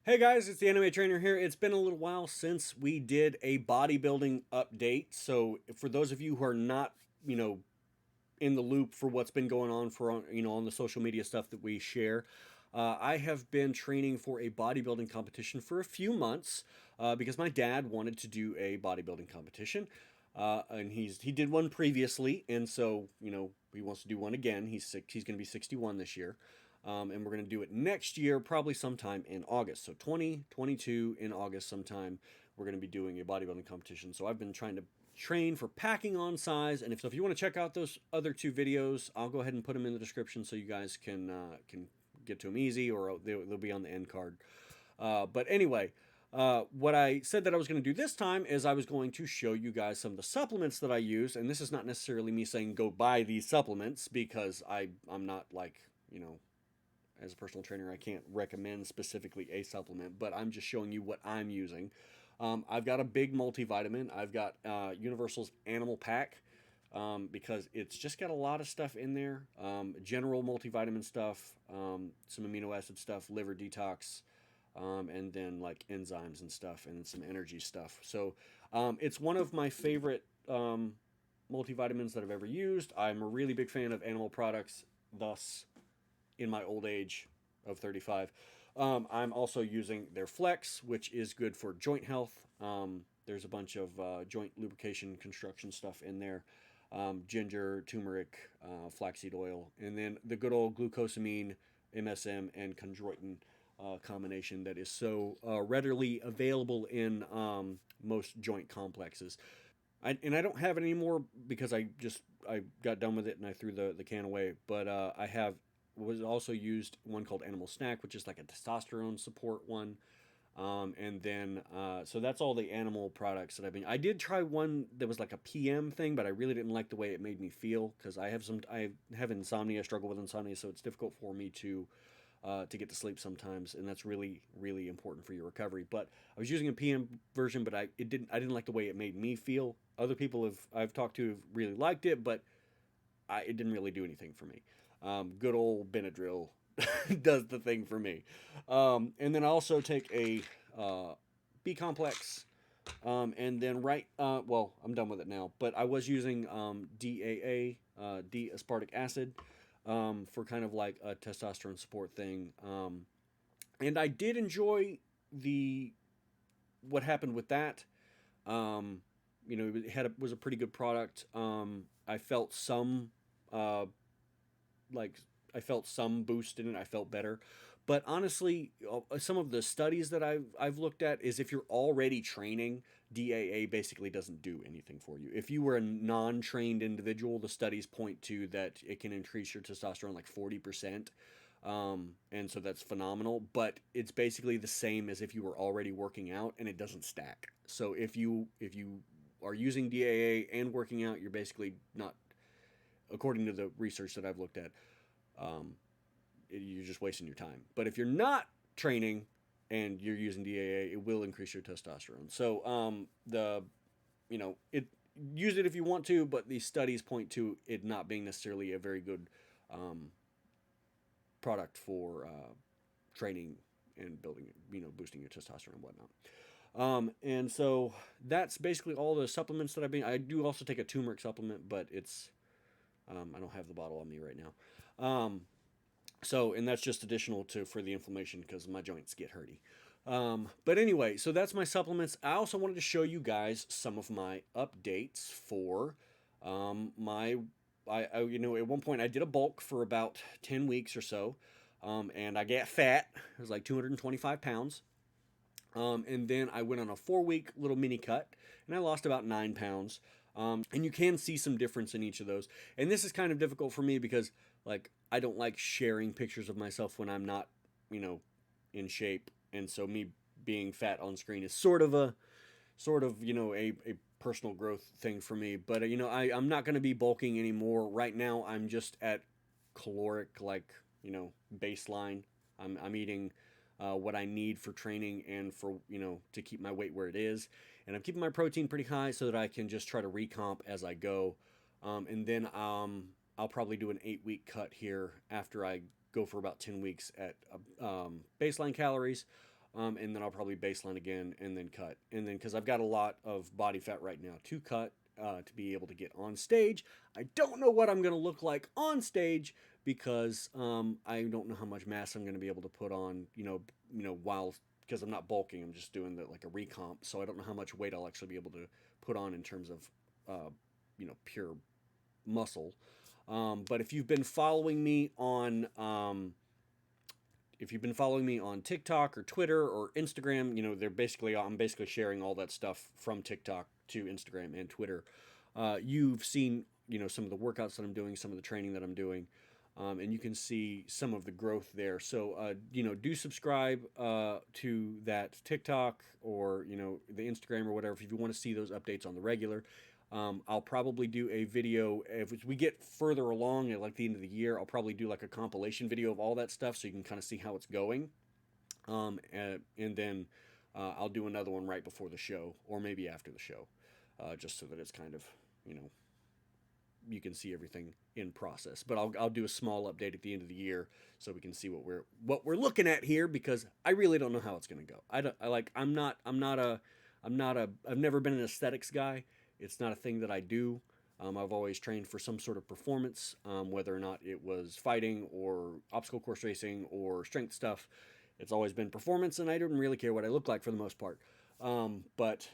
Hey guys, it's the Anime Trainer here. It's been a little while since we did a bodybuilding update. So for those of you who are not, in the loop for what's been going on on the social media stuff that we share, I have been training for a bodybuilding competition for a few months because my dad wanted to do a bodybuilding competition. And he did one previously, and so he wants to do one again. He's going to be 61 this year. And we're going to do it next year, probably sometime in August. So 2022 in August sometime, we're going to be doing a bodybuilding competition. So I've been trying to train for packing on size. And if you want to check out those other two videos, I'll go ahead and put them in the description so you guys can get to them easy, or they'll be on the end card. But anyway, what I said that I was going to do this time is I was going to show you guys some of the supplements that I use. And this is not necessarily me saying go buy these supplements, because I'm not like, as a personal trainer, I can't recommend specifically a supplement, but I'm just showing you what I'm using. I've got a big multivitamin. I've got Universal's Animal Pack, because it's just got a lot of stuff in there. General multivitamin stuff, some amino acid stuff, liver detox, and then like enzymes and stuff, and some energy stuff. So it's one of my favorite multivitamins that I've ever used. I'm a really big fan of animal products, thus in my old age of 35. I'm also using their Flex, which is good for joint health. There's a bunch of joint lubrication construction stuff in there. Ginger, turmeric, flaxseed oil, and then the good old glucosamine, MSM, and chondroitin combination that is so readily available in most joint complexes. And I don't have it anymore because I got done with it and I threw the can away. But I have was also used one called Animal Snack, which is like a testosterone support one. And then so that's all the animal products that I've been. I did try one that was like a PM thing, but I really didn't like the way it made me feel, because I have insomnia, struggle with insomnia, so it's difficult for me to get to sleep sometimes, and that's really really important for your recovery. But I was using a PM version, but I didn't like the way it made me feel. Other people I've talked to have really liked it, but it didn't really do anything for me. Good old Benadryl does the thing for me. And then I also take a B complex. And then well, I'm done with it now. But I was using DAA, D-aspartic acid, for kind of like a testosterone support thing. And I did enjoy the what happened with that. Um, it was a pretty good product. I felt some uh, like I felt some boost in it. I felt better. But honestly, some of the studies that I've looked at is if you're already training, DAA basically doesn't do anything for you. If you were a non-trained individual, the studies point to that it can increase your testosterone like 40%. And so that's phenomenal, but it's basically the same as if you were already working out, and it doesn't stack. So if you are using DAA and working out, you're basically not, according to the research that I've looked at, um, you're just wasting your time. But if you're not training and you're using DAA, it will increase your testosterone. So it use it if you want to, but these studies point to it not being necessarily a very good um, product for training and building, boosting your testosterone and whatnot. And so that's basically all the supplements that I do also take a turmeric supplement, but I don't have the bottle on me right now. And that's just additional for the inflammation, because my joints get hurty. But anyway, so that's my supplements. I also wanted to show you guys some of my updates for my. At one point I did a bulk for about 10 weeks or so, and I got fat. It was like 225 pounds. And then I went on a 4-week little mini cut, and I lost about 9 pounds. And you can see some difference in each of those. And this is kind of difficult for me because, like, I don't like sharing pictures of myself when I'm not, in shape. And so me being fat on screen is sort of a personal growth thing for me. But I'm not going to be bulking anymore. Right now I'm just at caloric, like, baseline. I'm eating what I need for training and for to keep my weight where it is, and I'm keeping my protein pretty high so that I can just try to recomp as I go. And then I'll probably do an 8-week cut here after I go for about 10 weeks at baseline calories. and then I'll probably baseline again and then cut. And then because I've got a lot of body fat right now to cut to be able to get on stage. I don't know what I'm going to look like on stage because I don't know how much mass I'm going to be able to put on, while because I'm not bulking, I'm just doing like a recomp. So I don't know how much weight I'll actually be able to put on in terms of, pure muscle. But if you've been following me on TikTok or Twitter or Instagram, I'm basically sharing all that stuff from TikTok to Instagram and Twitter. You've seen, some of the workouts that I'm doing, some of the training that I'm doing, and you can see some of the growth there. So, do subscribe to that TikTok or, the Instagram or whatever if you want to see those updates on the regular. I'll probably do a video if we get further along at like the end of the year. I'll probably do like a compilation video of all that stuff so you can kind of see how it's going. And then I'll do another one right before the show or maybe after the show, just so that it's kind of, you can see everything in process. But I'll do a small update at the end of the year so we can see what we're looking at here, because I really don't know how it's going to go. I've never been an aesthetics guy. It's not a thing that I do. I've always trained for some sort of performance, whether or not it was fighting or obstacle course racing or strength stuff. It's always been performance, and I didn't really care what I look like for the most part. But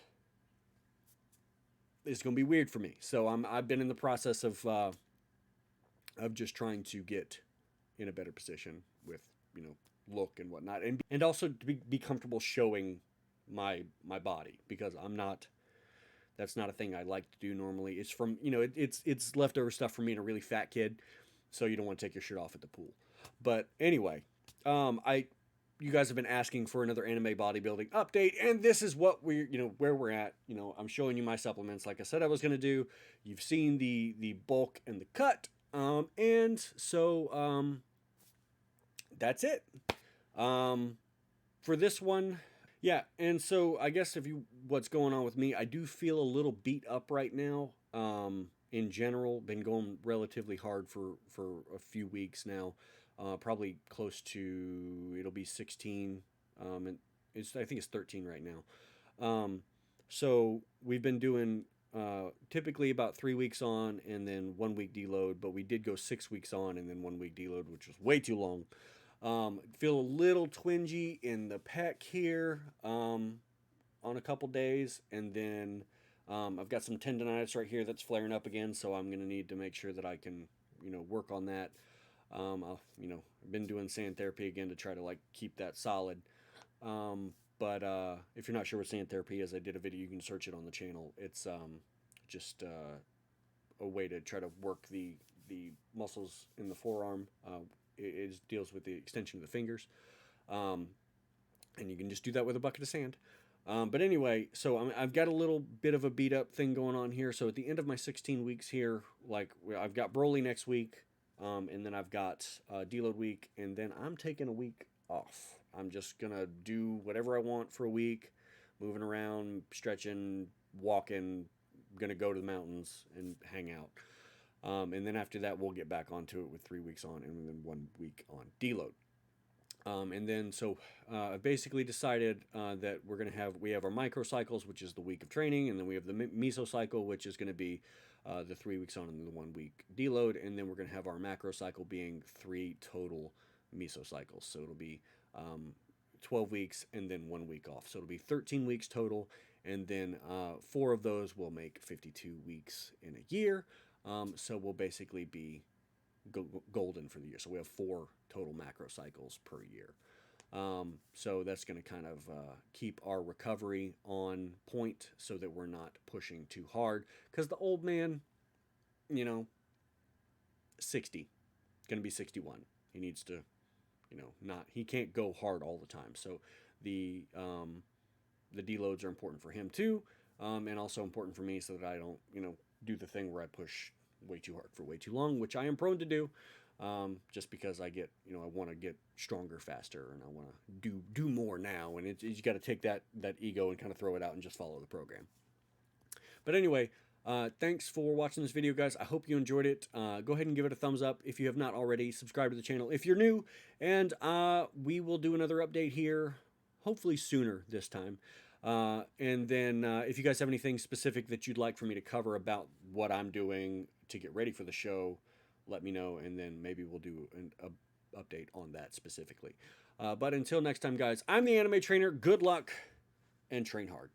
it's going to be weird for me. So I've been in the process of just trying to get in a better position with, look and whatnot, and also to be comfortable showing my body, because that's not a thing I like to do normally. It's from, it's leftover stuff from being a really fat kid, so you don't want to take your shirt off at the pool. But anyway, you guys have been asking for another anime bodybuilding update, and this is what where we're at. I'm showing you my supplements like I said I was going to do. You've seen the bulk and the cut, and so that's it for this one. Yeah, and so I guess what's going on with me, I do feel a little beat up right now. In general, been going relatively hard for a few weeks now. Probably close to, it'll be 16, and I think it's 13 right now. So we've been doing typically about 3 weeks on and then 1 week deload, but we did go 6 weeks on and then 1 week deload, which was way too long. Feel a little twingy in the pec here on a couple days, and then I've got some tendonitis right here that's flaring up again, so I'm going to need to make sure that I can work on that. I've been doing sand therapy again to try to like keep that solid. But if you're not sure what sand therapy is, I did a video. You can search it on the channel. It's just a way to try to work the muscles in the forearm. It deals with the extension of the fingers, and you can just do that with a bucket of sand. But anyway, so I've got a little bit of a beat up thing going on here. So at the end of my 16 weeks here, like I've got Broly next week, and then I've got deload week, and then I'm taking a week off. I'm just gonna do whatever I want for a week, moving around, stretching, walking. Gonna go to the mountains and hang out. And then after that, we'll get back onto it with 3 weeks on and then 1 week on deload. And then so I basically decided that we have our microcycles, which is the week of training, and then we have the mesocycle, which is going to be the 3 weeks on and the 1 week deload, and then we're going to have our macrocycle being 3 total mesocycles. So it'll be 12 weeks and then 1 week off. So it'll be 13 weeks total, and then 4 of those will make 52 weeks in a year. So we'll basically be golden for the year. So we have 4 total macro cycles per year. So that's going to kind of keep our recovery on point so that we're not pushing too hard. Because the old man, 60, going to be 61. He needs to, he can't go hard all the time. So the deloads are important for him too, and also important for me so that I don't, do the thing where I push way too hard for way too long, which I am prone to do, just because I get, I want to get stronger faster, and I want to do more now, and you got to take that ego and kind of throw it out and just follow the program. But anyway, thanks for watching this video, guys. I hope you enjoyed it. Go ahead and give it a thumbs up if you have not already. Subscribe to the channel if you're new, and we will do another update here hopefully sooner this time. And then if you guys have anything specific that you'd like for me to cover about what I'm doing to get ready for the show, let me know, and then maybe we'll do an update on that specifically. But until next time, guys, I'm the Anime Trainer. Good luck and train hard.